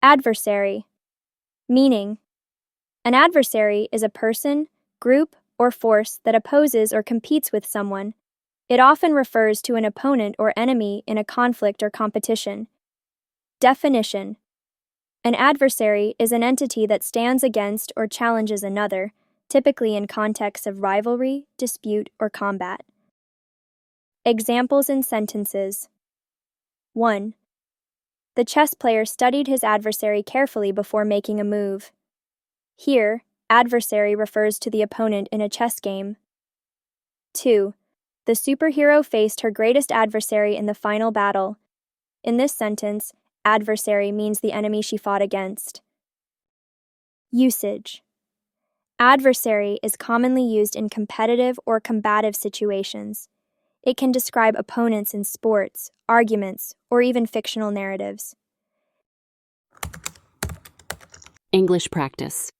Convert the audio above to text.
Adversary. Meaning: an adversary is a person, group, or force that opposes or competes with someone. It often refers to an opponent or enemy in a conflict or competition. Definition: an adversary is an entity that stands against or challenges another, typically in contexts of rivalry, dispute, or combat. Examples in sentences. 1. The chess player studied his adversary carefully before making a move. Here, adversary refers to the opponent in a chess game. 2. The superhero faced her greatest adversary in the final battle. In this sentence, adversary means the enemy she fought against. Usage. Adversary is commonly used in competitive or combative situations. It can describe opponents in sports, arguments, or even fictional narratives. English practice.